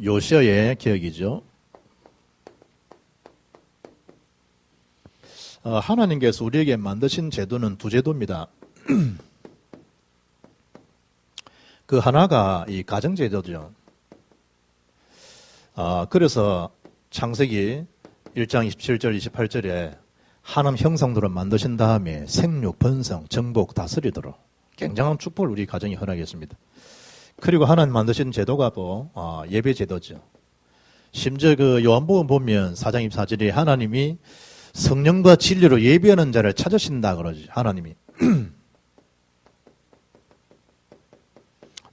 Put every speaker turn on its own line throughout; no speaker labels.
요시아의 개혁이죠. 하나님께서 우리에게 만드신 제도는 두 제도입니다. 그 하나가 이 가정제도죠. 그래서 창세기 1장 27절 28절에 하나님 형상대로 만드신 다음에 생육, 번성, 정복, 다스리도록 굉장한 축복을 우리 가정에 허락했습니다. 그리고 하나님 만드신 제도가 예배 제도죠. 심지어 그 요한복음 보면 4장 24절에 하나님이 성령과 진리로 예배하는 자를 찾으신다 그러지, 하나님이.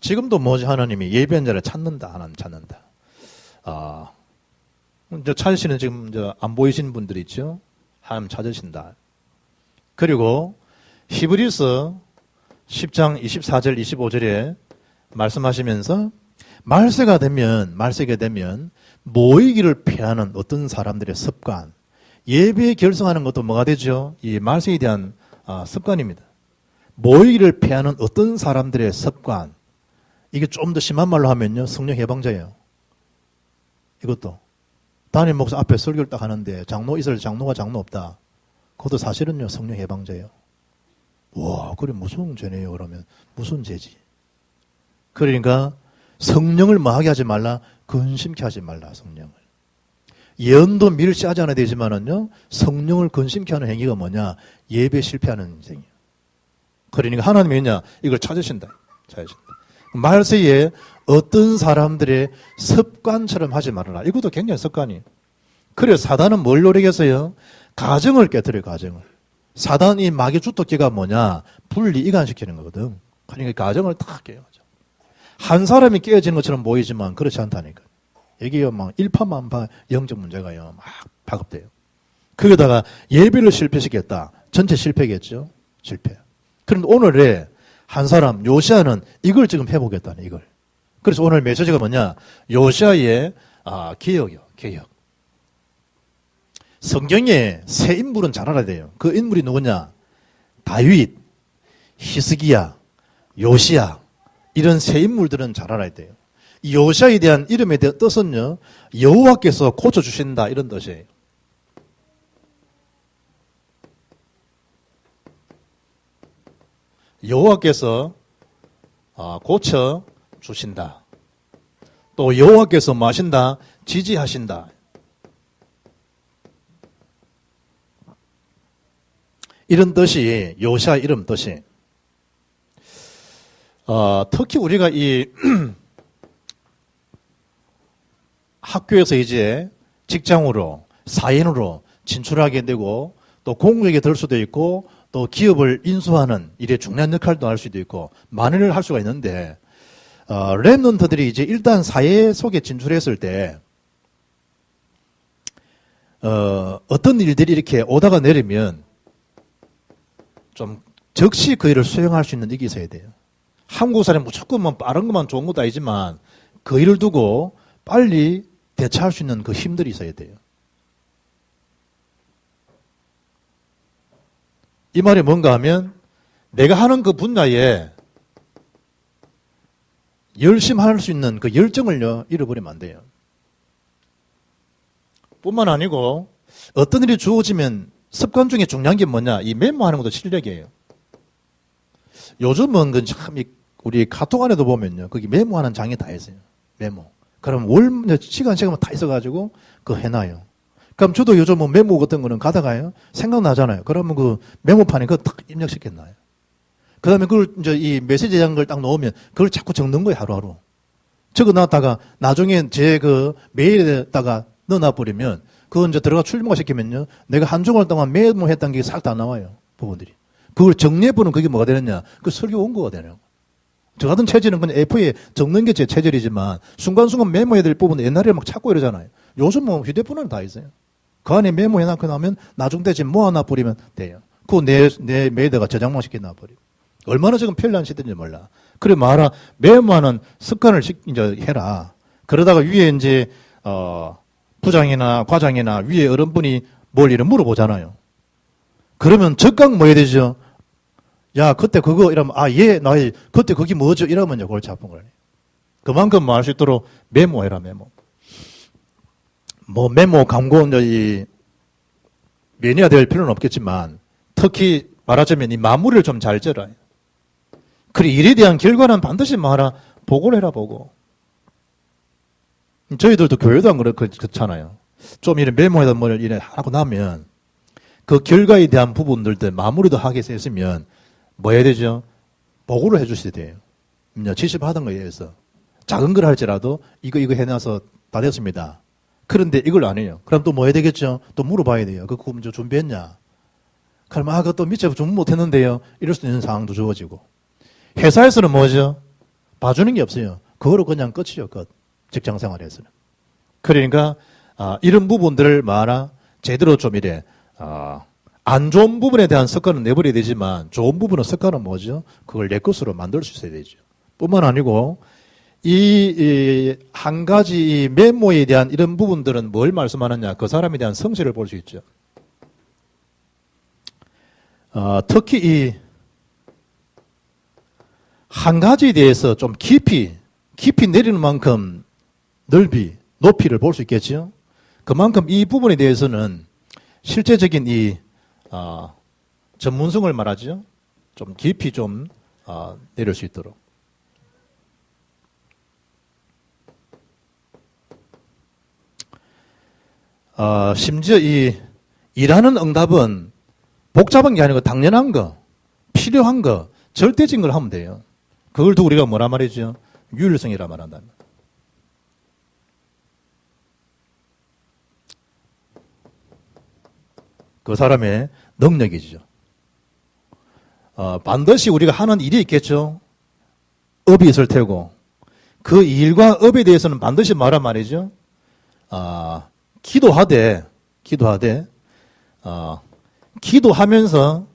지금도 뭐지, 하나님이 예배하는 자를 찾는다, 하나님 찾는다. 이제 찾으시는 지금 안 보이시는 분들 있죠? 하나님 찾으신다. 그리고 히브리서 10장 24절 25절에 말씀하시면서 말세가 되면 모이기를 피하는 어떤 사람들의 습관, 예배 결성하는 것도 뭐가 되죠? 이 말세에 대한 습관입니다. 모이기를 피하는 어떤 사람들의 습관, 이게 좀 더 심한 말로 하면요, 성령 해방자예요. 이것도 담임 목사 앞에 설교를 딱 하는데 장로 있을 장로가 장로 없다. 그것도 사실은요, 성령 해방자예요. 와, 그래 무슨 죄네요? 그러면 무슨 죄지? 그러니까 성령을 뭐하게 하지 말라? 근심케 하지 말라, 성령을. 예언도 밀시하지 않아야 되지만은요, 성령을 근심케 하는 행위가 뭐냐? 예배 실패하는 행위예요. 그러니까 하나님이 뭐냐? 이걸 찾으신다. 말세에 어떤 사람들의 습관처럼 하지 말아라. 이것도 굉장히 습관이에요. 그래서 사단은 뭘 노리겠어요? 가정을 깨뜨려요, 가정을. 사단이 마귀 주특기가 뭐냐? 분리, 이간시키는 거거든. 그러니까 가정을 다 깨워죠. 한 사람이 깨어지는 것처럼 보이지만 그렇지 않다니까. 이게요, 막 일파만파 영적 문제가요, 막 파급돼요. 거기다가 예배를 실패시켰다. 전체 실패겠죠? 실패. 그런데 오늘에 한 사람, 요시아는 이걸 지금 해보겠다는, 이걸. 그래서 오늘 메시지가 뭐냐? 요시아의 개혁이요, 개혁. 성경에 세 인물은 잘 알아야 돼요. 그 인물이 누구냐? 다윗, 히스기야, 요시아. 이런 세 인물들은 잘 알아야 돼요. 이 요시아에 대한 이름에 대한 뜻은요, 여호와께서 고쳐주신다, 이런 뜻이에요. 여호와께서 고쳐주신다. 또 여호와께서 뭐 하신다? 지지하신다. 이런 뜻이 요시아 이름 뜻이. 특히 우리가 이 학교에서 이제 직장으로, 사인으로 진출하게 되고 또 공무원에게 될 수도 있고 또 기업을 인수하는 일에 중요한 역할도 할 수도 있고 많은 일을 할 수가 있는데 랩런트들이 이제 일단 사회 속에 진출했을 때 어떤 일들이 이렇게 오다가 내리면 좀 즉시 그 일을 수행할 수 있는 일이 있어야 돼요. 한국 사람이 무조건 뭐 빠른 것만 좋은 것도 아니지만 그 일을 두고 빨리 대처할 수 있는 그 힘들이 있어야 돼요. 이 말이 뭔가 하면 내가 하는 그 분야에 열심히 할 수 있는 그 열정을요, 잃어버리면 안 돼요. 뿐만 아니고 어떤 일이 주어지면 습관 중에 중요한 게 뭐냐? 이 메모하는 것도 실력이에요. 요즘은 그 참 우리 카톡 안에도 보면요, 거기 메모하는 장이 다 있어요. 메모. 그럼 시간만 다 있어가지고 그거 해놔요. 그럼 저도 요즘 뭐 메모 같은 거는 가다가요, 생각나잖아요. 그러면 그 메모판에 그거 딱 입력시켜놔요. 그 다음에 그걸 이제 이 메시지 장을 딱 넣으면 그걸 자꾸 적는 거예요, 하루하루. 적어놨다가 나중에 제 그 메일에다가 넣어놔버리면 그거 이제 들어가 출력화 시키면요, 내가 한 주간 동안 메모했던 게 싹 다 나와요, 부분들이. 그걸 정리해보는 그게 뭐가 되느냐? 그 설교 원고가 되는. 저 같은 체질은 그냥 F에 적는 게 제 체질이지만 순간순간 메모해야 될 부분은 옛날에 막 찾고 이러잖아요. 요즘 뭐 휴대폰은 다 있어요. 그 안에 메모해놓고 나면 나중 때쯤 모아놔버리면 돼요. 그거 내 메일에다가 저장만 시켜놔버리고. 얼마나 지금 편리한 시대인지 몰라. 그래 말아, 메모하는 습관을 이제 해라. 그러다가 위에 이제 부장이나 과장이나 위에 어른분이 뭘 이런 물어보잖아요. 그러면 즉각 뭐 해야 되죠? 야, 그때 그거 이러면 나 그때 그게 뭐죠? 이러면요, 골치 아픈 거예요. 그만큼 뭐 할 수 있도록 메모해라, 메모. 뭐 메모, 광고, 이 매니아 될 필요는 없겠지만 특히 말하자면 이 마무리를 좀 잘 져라. 그래 일에 대한 결과는 반드시 뭐하라 보고를 해라 보고. 저희들도 교회도 안 그렇잖아요. 좀 이런 메모에다 뭘 이래 하고 나면 그 결과에 대한 부분들도 마무리도 하게 했으면 뭐 해야 되죠? 보고를 해주셔야 돼요. 지시받은 거에 의해서 작은 걸 할지라도 이거 해놔서 다 됐습니다. 그런데 이걸 안 해요. 그럼 또 뭐 해야 되겠죠? 또 물어봐야 돼요. 그거 먼저 준비했냐? 그럼 그것도 밑에 준비 못했는데요. 이럴 수 있는 상황도 주어지고. 회사에서는 뭐죠? 봐주는 게 없어요. 그거로 그냥 끝이죠. 끝. 직장 생활에서는. 그러니까 이런 부분들을 말아 제대로 좀 이래 안 좋은 부분에 대한 습관은 내버려야 되지만 좋은 부분은 습관은 뭐죠? 그걸 내 것으로 만들 수 있어야 되죠. 뿐만 아니고 이 한 가지 이 메모에 대한 이런 부분들은 뭘 말씀하느냐? 그 사람에 대한 성실을 볼 수 있죠. 특히 이 한 가지에 대해서 좀 깊이 내리는 만큼 넓이, 높이를 볼 수 있겠죠. 그만큼 이 부분에 대해서는 실제적인 이 전문성을 말하죠. 좀 깊이 좀 내릴 수 있도록. 심지어 이 일하는 응답은 복잡한 게 아니고 당연한 거, 필요한 거, 절대적인 걸 하면 돼요. 그걸 두고 우리가 뭐라 말이죠? 유일성이라 말한다. 그 사람의 능력이죠. 반드시 우리가 하는 일이 있겠죠. 업이 있을 테고 그 일과 업에 대해서는 반드시 말한 말이죠. 기도하면서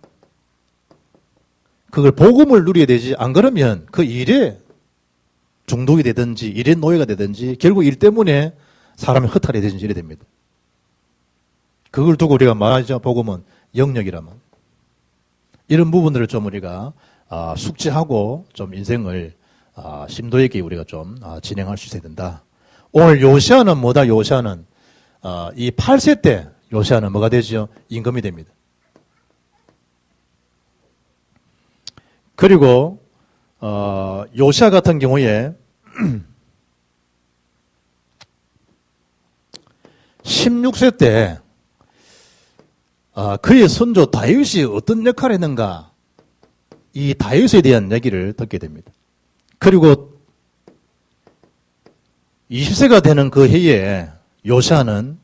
그걸 복음을 누려야 되지. 안 그러면 그 일에 중독이 되든지 일에 노예가 되든지 결국 일 때문에 사람이 허탈이 되든지 이래 됩니다. 그걸 두고 우리가 말하죠. 복음은 영역이라면. 이런 부분들을 좀 우리가 숙지하고 좀 인생을 심도 있게 우리가 좀 진행할 수 있어야 된다. 오늘 요시아는 뭐다? 요시아는 이 8세 때 요시아는 뭐가 되죠? 임금이 됩니다. 그리고 요시아 같은 경우에 16세 때 그의 선조 다윗이 어떤 역할을 했는가 이 다윗에 대한 얘기를 듣게 됩니다. 그리고 20세가 되는 그 해에 요시아는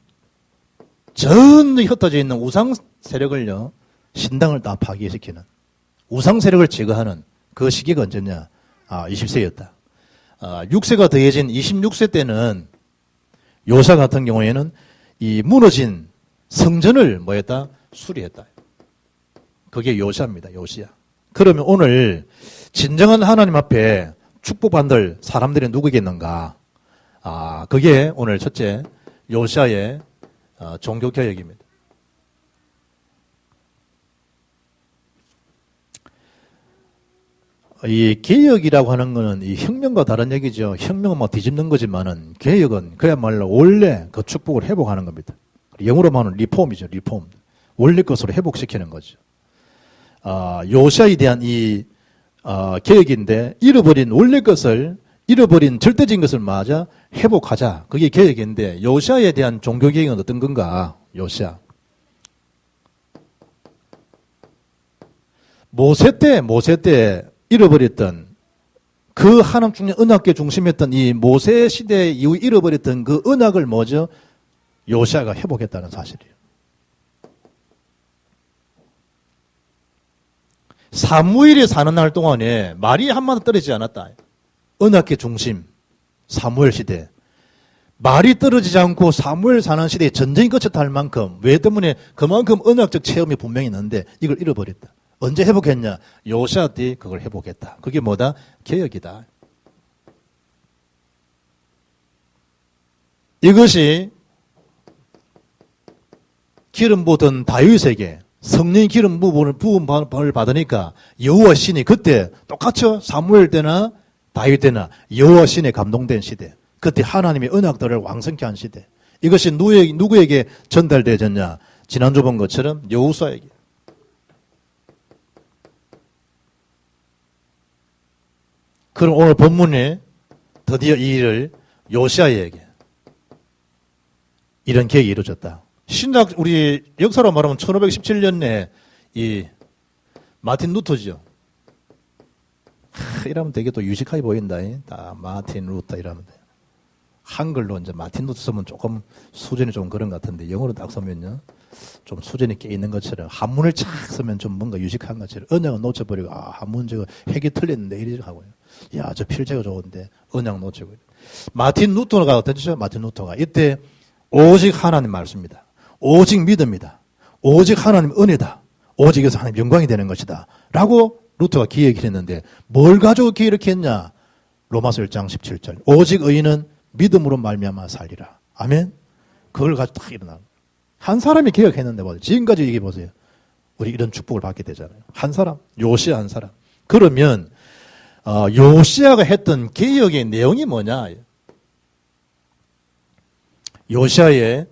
전 흩어져 있는 우상 세력을요 신당을 다 파괴시키는 우상 세력을 제거하는 그 시기가 언제냐? 20세였다. 6세가 더해진 26세 때는 요시아 같은 경우에는 이 무너진 성전을 뭐했다? 수리했다. 그게 요시아입니다. 요시아. 그러면 오늘 진정한 하나님 앞에 축복받을 사람들이 누구겠는가? 그게 오늘 첫째 요시아의 종교개혁입니다. 이 개혁이라고 하는 거는 이 혁명과 다른 얘기죠. 혁명은 뭐 뒤집는 거지만은 개혁은 그야말로 원래 그 축복을 회복하는 겁니다. 영어로 말하면 리폼이죠. 리폼. 원래 것으로 회복시키는 거죠. 요시아에 대한 이 개혁인데 잃어버린 원래 것을 잃어버린 절대적인 것을 맞아 회복하자. 그게 개혁인데 요시아에 대한 종교개혁은 어떤 건가? 요시아. 모세 때 잃어버렸던 그 하나님 중에 언약궤 중심이었던 이 모세 시대 이후 잃어버렸던 그 언약을 뭐죠? 요시아가 회복했다는 사실이에요. 사무엘이 사는 날 동안에 말이 한마디 떨어지지 않았다. 언약궤 중심 사무엘 시대. 말이 떨어지지 않고 사무엘 사는 시대에 전쟁이 거쳤다 할 만큼 왜 때문에 그만큼 언약적 체험이 분명히 있는데 이걸 잃어버렸다. 언제 회복했냐? 요시아 때 그걸 회복했다. 그게 뭐다? 개혁이다. 이것이 기름 부은 다윗에게 성령 기름 부음을 받으니까 여호와 신이 그때 똑같죠? 사무엘 때나 다윗 때나 여호와 신에 감동된 시대. 그때 하나님의 언약들을 왕성케 한 시대. 이것이 누구에게 전달되어졌냐? 지난주 본 것처럼 여호수아에게. 그럼 오늘 본문에 드디어 이 일을 요시아에게 이런 계획이 이루어졌다. 신작 우리 역사로 말하면 1517년에 이 마틴 루터죠. 이러면 되게 또 유식하게 보인다. 마틴 루터 이러면 돼. 한글로 이제 마틴 루터 쓰면 조금 수준이 좀 그런 것 같은데 영어로 딱 쓰면요. 좀 수준이 깨 있는 것처럼 한문을 착 쓰면 좀 뭔가 유식한 것처럼 언약을 놓쳐버리고 한문 저거 핵이 틀렸는데 이러지 하고요. 야, 저 필체가 좋은데 언약 놓치고. 마틴 루터가 어땠죠? 마틴 루터가 이때 오직 하나님 말씀입니다. 오직 믿음이다. 오직 하나님 은혜다. 오직 여기서 하나님 영광이 되는 것이다. 라고 루터가 기획을 했는데 뭘 가지고 기획을 했냐? 로마서 1장 17절. 오직 의인은 믿음으로 말미암아 살리라. 아멘. 그걸 가지고 딱 일어나는 거예요. 한 사람이 개혁했는데 보세요. 지금까지 얘기해 보세요. 우리 이런 축복을 받게 되잖아요. 한 사람, 요시야 한 사람. 그러면 요시야가 했던 개혁의 내용이 뭐냐? 요시야의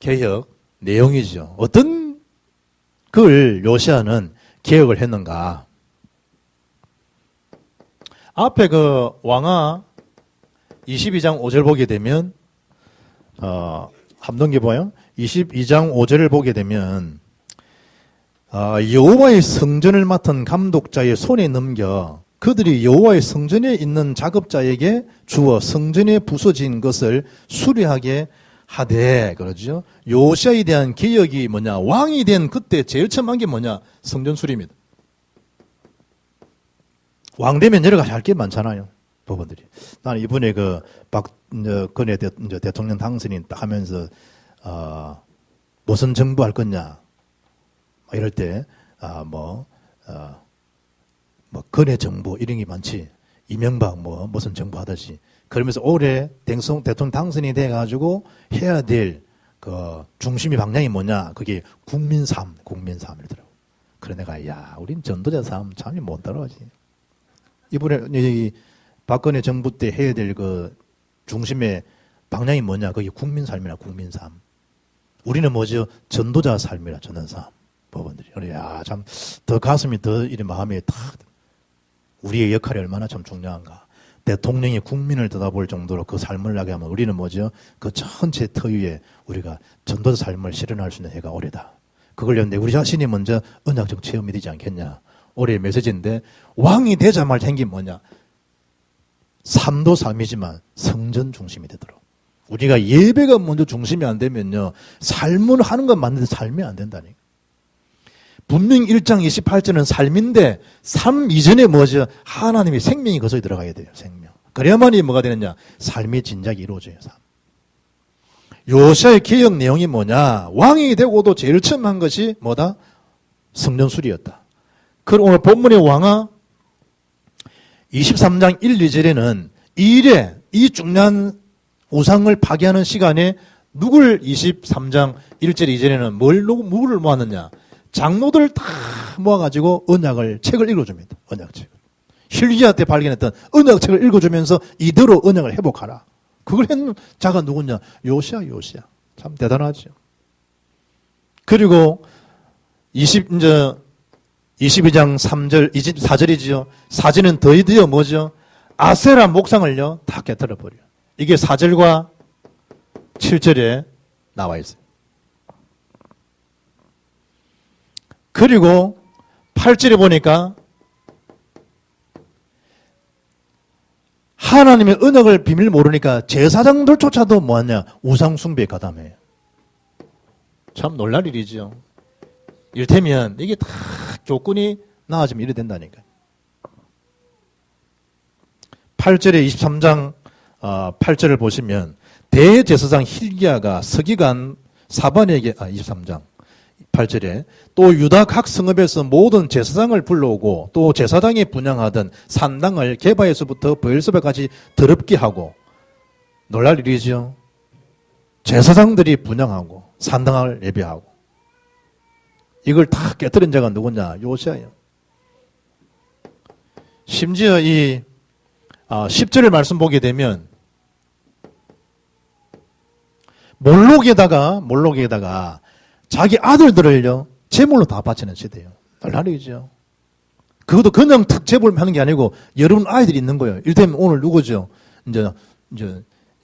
개혁 내용이죠. 어떤 걸 요시야는 개혁을 했는가? 앞에 그 왕하 22장 5절 보게 되면 함동기 보여? 22장 5절을 보게 되면 여호와의 성전을 맡은 감독자의 손에 넘겨 그들이 여호와의 성전에 있는 작업자에게 주어 성전에 부서진 것을 수리하게 하되 그러죠. 요시야에 대한 개혁이 뭐냐? 왕이 된 그때 제일 처음 한 게 뭐냐? 성전 수리입니다. 왕 되면 여러 가지 할 게 많잖아요. 법원들이. 나는 이번에 그 박근혜 대통령 당선인 딱 하면서 무슨 정부 할 거냐 이럴 때 근혜 정부 이런 게 많지. 이명박 무슨 정부 하듯이. 그러면서 올해 대통령 당선이 돼가지고 해야 될 그 중심이 방향이 뭐냐? 그게 국민 삶이더라고. 그래 내가 우린 전도자 삶 참이 못 따라가지. 이번에 이 박근혜 정부 때 해야 될 그 중심의 방향이 뭐냐? 그게 국민 삶이라 국민 삶. 우리는 뭐죠? 전도자 삶이라 전도자 삶. 법원들이. 그래 참 더 가슴이 더 이런 마음이 탁. 우리의 역할이 얼마나 참 중요한가. 대통령이 국민을 들여다볼 정도로 그 삶을 나게 하면 우리는 뭐죠? 그 전체 터 위에 우리가 전도자 삶을 실현할 수 있는 해가 올해다. 그걸 했는데 우리 자신이 먼저 언약적 체험이 되지 않겠냐. 올해의 메시지인데 왕이 되자마자 생긴 뭐냐. 삶도 삶이지만 성전 중심이 되도록. 우리가 예배가 먼저 중심이 안 되면요. 삶을 하는 건 맞는데 삶이 안 된다니까. 분명 1장 28절은 삶인데 삶 이전에 뭐죠? 하나님의 생명이 거기서 들어가야 돼요. 생명. 그래야만이 뭐가 되느냐? 삶이 진작에 이루어져요. 삶. 요시야의 개혁 내용이 뭐냐? 왕이 되고도 제일 처음 한 것이 뭐다? 성전 수리였다. 그럼 오늘 본문의 왕하 23장 1, 2절에는 이 중요한 우상을 파괴하는 시간에 누굴 23장 1절 2절에는 누구를 모았느냐? 장로들을 다 모아가지고 책을 읽어줍니다. 언약책을. hil기야 때 발견했던 언약책을 읽어주면서 이대로 언약을 회복하라. 그걸 했는 자가 누구냐? 요시야. 참 대단하죠. 그리고 22장 3절, 24절이지요. 4절은 더이드여 뭐죠? 아세라 목상을요, 다 깨뜨려버려요. 이게 4절과 7절에 나와 있어요. 그리고 8절에 보니까 하나님의 언약을 비밀 모르니까 제사장들조차도 뭐하냐? 우상숭배에 가담해요. 참 놀랄 일이죠. 이를테면 이게 다 조건이 나아지면 이래 된다니까. 8절에 23장 8절을 보시면 대제사장 hil기야가 서기관 사반에게 23장 8절에 또 유다 각 성읍에서 모든 제사장을 불러오고 또 제사장이 분향하던 산당을 게바에서부터 브엘세바까지 더럽게 하고 놀랄 일이죠. 제사장들이 분향하고 산당을 예배하고 이걸 다 깨뜨린 자가 누구냐? 요시야예요. 심지어 이 10절의 말씀 보게 되면 몰록에다가 자기 아들들을요, 제물로 다 바치는 시대예요. 날라리죠. 그것도 그냥 특 제물 하는 게 아니고 여러분 아이들이 있는 거예요. 이를테면 오늘 누구죠? 이제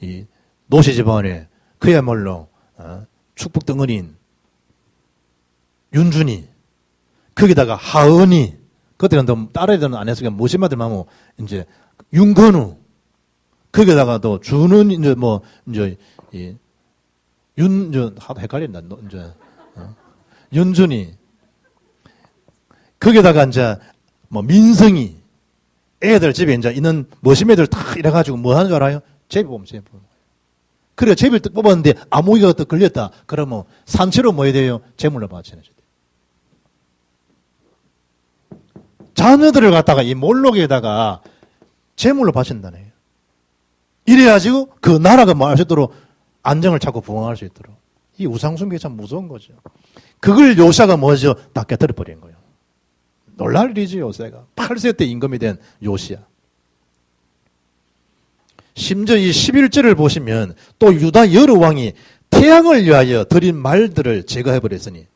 이 노시 집안에 그야말로 축복 덩어리인 윤준이, 거기다가 하은이, 그때는 또 딸애들은 안 했으니까 모신마들만 하고 이제 윤건우, 거기다가 또 준은 이제 하도 헷갈린다. 이제 윤준이, 거기다가 이제 민성이, 애들 집에 이제 있는 머신매들 다 이래가지고 뭐 하는 줄 알아요? 제비 보면. 그래, 제비를 딱 뽑았는데 아모기가 또 걸렸다. 그러면 산채로 뭐 해야 돼요? 제물로 바치는 거죠. 자녀들을 갖다가 이 몰록에다가 제물로 바친다네요. 이래야지 그 나라가 뭐 할 수 있도록 안정을 찾고 부흥할 수 있도록. 이 우상숭배가 참 무서운 거죠. 그걸 요시아가 뭐죠? 다 깨뜨려 버린 거예요. 놀랄 일이지, 요새가. 8세 때 임금이 된 요시아. 심지어 이 11절을 보시면 또 유다 여러 왕이 태양을 위하여 드린 말들을 제거해버렸으니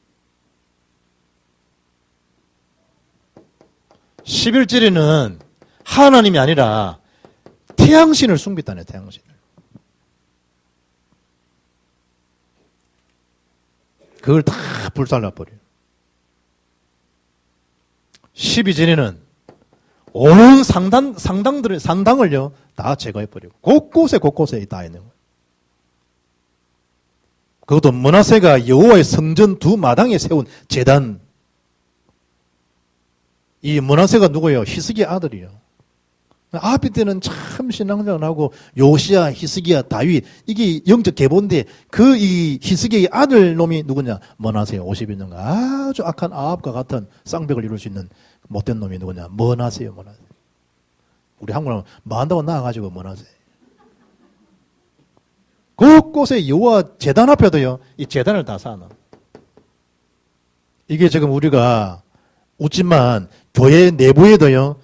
11절에는 하나님이 아니라 태양신을 숭배했다네, 태양신을. 그걸 다 불살라버려요. 12절에는 온 상당을요, 다 제거해버리고, 곳곳에 다 있는 거예요. 그것도 므낫세가 여호와의 성전 두 마당에 세운 제단. 이 므낫세가 누구예요? 히스기야 아들이요. 아비 때는 참 신앙생활하고 요시야, 히스기야, 다윗, 이게 영적 계보인데 그 이 히스기야의 아들 놈이 누구냐? 므낫세 50여 년간 아주 악한 아합과 같은 쌍벽을 이룰 수 있는 못된 놈이 누구냐? 므낫세요, 므낫세. 우리 한국은 뭐 한다고 나와가지고 므낫세. 곳곳에 여호와 제단 앞에도요, 이 제단을 다 쌓아놔. 이게 지금 우리가 웃지만 교회 내부에도요,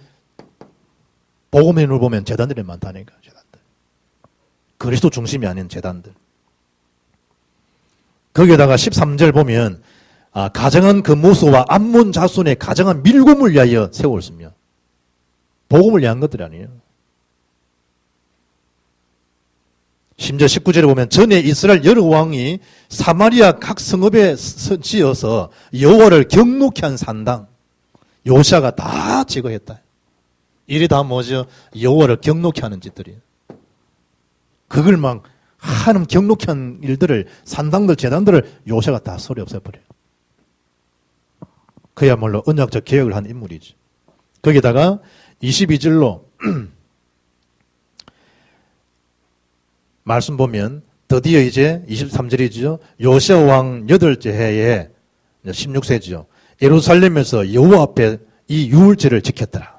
복음인을 보면 제단들이 많다니까, 제단들. 그리스도 중심이 아닌 제단들. 거기에다가 13절 보면, 가정한 근무소와 암몬 자손의 가정한 밀곰을 위하여 세웠으며, 복음을 위한 것들이 아니에요. 심지어 19절에 보면 전에 이스라엘 여러 왕이 사마리아 각 성읍에 지어서 여호와를 경록히 한 산당, 요시아가 다 제거했다. 이리 다 뭐죠? 여호와를 경록히 하는 짓들이에요. 그걸 막 하는 경록히 한 일들을, 산당들, 제단들을 요시아가 다 소리 없애버려요. 그야말로 언약적 개혁을 한 인물이지. 거기다가 22절로 말씀 보면 드디어 이제 23절이죠. 요시아 왕 8째 해에 16세죠. 예루살렘에서 여호와 앞에 이 유월절을 지켰더라.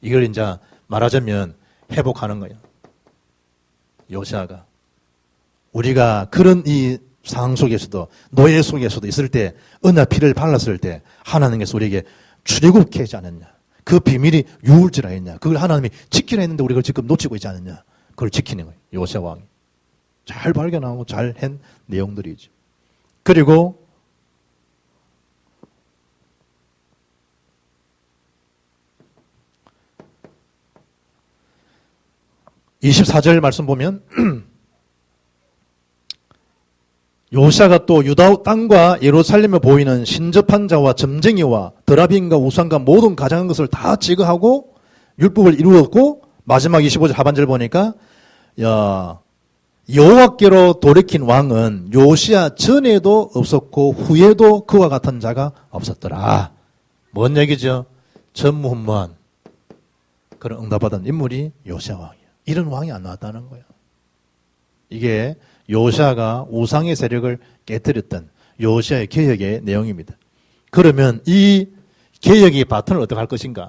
이걸 이제 말하자면 회복하는 거예요. 요시아가. 우리가 그런 이 상황 속에서도, 노예 속에서도 있을 때, 언약 피를 발랐을 때 하나님께서 우리에게 출애굽케 하지 않았냐. 그 비밀이 유월절 아니냐. 그걸 하나님이 지키려 했는데 우리가 지금 놓치고 있지 않느냐. 그걸 지키는 거예요. 요시아 왕이. 잘 발견하고 잘 한 내용들이죠. 그리고 24절 말씀 보면 요시아가 또 유다 땅과 예루살렘에 보이는 신접한 자와 점쟁이와 드라빈과 우상과 모든 가장한 것을 다 제거하고 율법을 이루었고, 마지막 25절 하반절 보니까 여호와께로 돌이킨 왕은 요시아 전에도 없었고 후에도 그와 같은 자가 없었더라. 뭔 얘기죠? 전무후무한 그런 응답받은 인물이 요시아 왕이에요. 이런 왕이 안 나왔다는 거예요. 이게 요시아가 우상의 세력을 깨뜨렸던 요시아의 개혁의 내용입니다. 그러면 이 개혁의 바톤을 어떻게 할 것인가?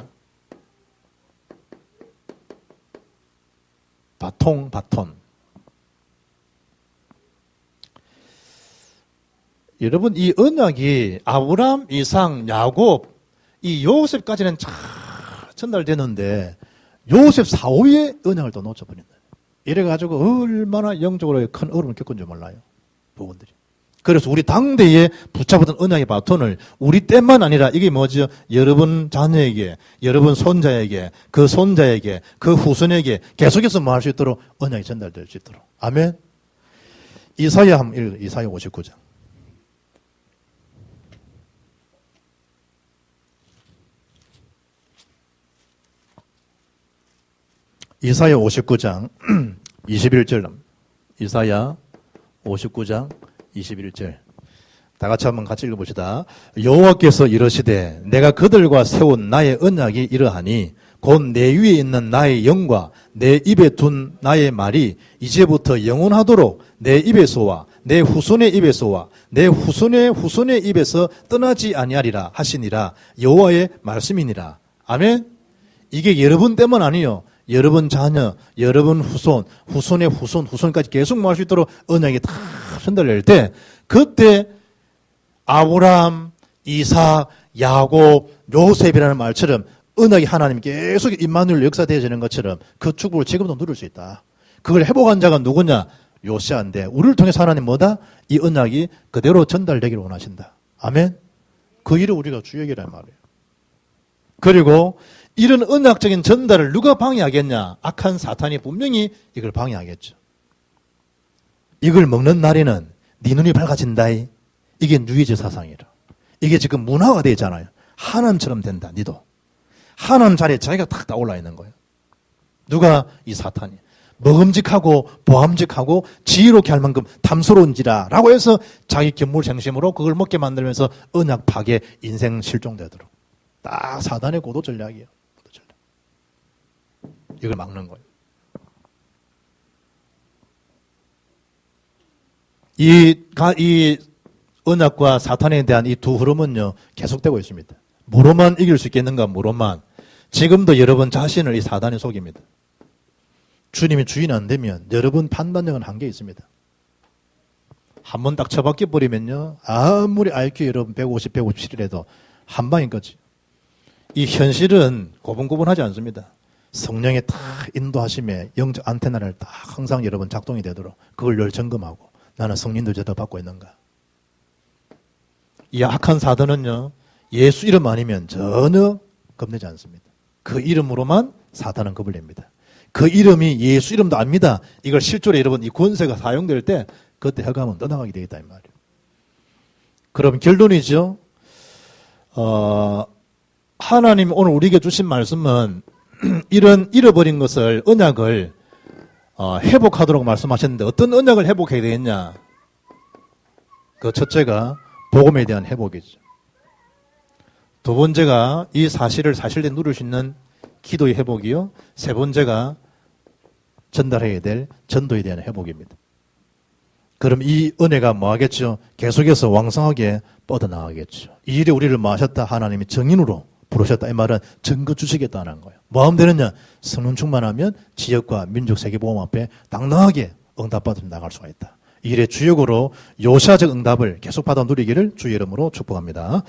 바톤. 여러분, 이 언약이 아브람, 이삭, 야곱, 이 요셉까지는 잘 전달되는데 요셉 사후의 언약을 또 놓쳐버린다. 이래가지고 얼마나 영적으로 큰 어려움을 겪은지 몰라요. 부분들이. 그래서 우리 당대에 붙잡았던 언약의 바톤을 우리 때만 아니라 이게 뭐죠? 여러분 자녀에게, 여러분 손자에게, 그 손자에게, 그 후손에게 계속해서 뭐 할 수 있도록 언약이 전달될 수 있도록. 아멘. 이사야 한번 읽어. 이사야 59장. 이사야 59장 21절. 이사야 59장 21절. 다 같이 한번 같이 읽어봅시다. 여호와께서 이르시되 내가 그들과 세운 나의 언약이 이러하니 곧 내 위에 있는 나의 영과 내 입에 둔 나의 말이 이제부터 영원하도록 내 입에서와 내 후손의 입에서와 내 후손의 후손의 입에서 떠나지 아니하리라 하시니라. 여호와의 말씀이니라. 아멘. 이게 여러분 때문 아니요. 여러분 자녀, 여러분 후손, 후손의 후손, 후손까지 계속 모을 수 있도록 언약이 다 전달될 때, 그때 아브라함, 이삭, 야곱, 요셉이라는 말처럼 언약이 하나님 계속 임마누엘 역사되어지는 것처럼 그 축복을 지금도 누릴 수 있다. 그걸 회복한 자가 누구냐? 요시아인데 우리를 통해서 하나님 뭐다? 이 언약이 그대로 전달되기를 원하신다. 아멘. 그 일을 우리가 주역이란 말이에요. 그리고 이런 언약적인 전달을 누가 방해하겠냐? 악한 사탄이 분명히 이걸 방해하겠죠. 이걸 먹는 날에는 네 눈이 밝아진다. 이게 누이지 사상이라. 이게 지금 문화가 되잖아요. 하나님처럼 된다. 니도. 하나님 자리에 자기가 탁 올라 있는 거예요. 누가? 이 사탄이. 먹음직하고 보암직하고 지혜롭게 할 만큼 탐스러운지라 라고 해서 자기 견물생심으로 그걸 먹게 만들면서 언약 파괴, 인생 실종되도록. 딱 사단의 고도 전략이에요. 고도 전략. 이걸 막는 거예요. 이 언약과 사탄에 대한 이 두 흐름은요, 계속되고 있습니다. 뭐로만 이길 수 있겠는가, 뭐로만. 지금도 여러분 자신을 이 사단에 속입니다. 주님이 주인 안 되면 여러분 판단력은 한계 있습니다. 한 번 딱 처박혀 버리면요, 아무리 IQ 여러분 150, 157이라도 한 방인 거지. 이 현실은 고분고분하지 않습니다. 성령의 딱 인도하심에 영적 안테나를 딱 항상 여러분 작동이 되도록 그걸 늘 점검하고 나는 성령도 제대로 받고 있는가. 이 악한 사단은요, 예수 이름 아니면 전혀 겁내지 않습니다. 그 이름으로만 사단은 겁을 냅니다. 그 이름이 예수 이름도 압니다. 이걸 실제로 여러분 이 권세가 사용될 때 그때 흑암은 떠나가게 되겠다 이 말이에요. 그럼 결론이죠. 하나님 오늘 우리에게 주신 말씀은 이런 잃어버린 것을 언약을 회복하도록 말씀하셨는데 어떤 언약을 회복해야 되겠냐? 그 첫째가 복음에 대한 회복이죠. 두 번째가 이 사실을 사실대로 누릴 수 있는 기도의 회복이요. 세 번째가 전달해야 될 전도에 대한 회복입니다. 그럼 이 은혜가 뭐 하겠죠? 계속해서 왕성하게 뻗어나가겠죠. 이 일에 우리를 뭐 하셨다? 하나님이 정인으로 부르셨다. 이 말은 증거 주시겠다는 거예요. 뭐 하면 되느냐? 성령 충만하면 지역과 민족 세계보험 앞에 당당하게 응답받으며 나갈 수가 있다. 이 일의 주역으로 요시아적 응답을 계속 받아 누리기를 주의 이름으로 축복합니다.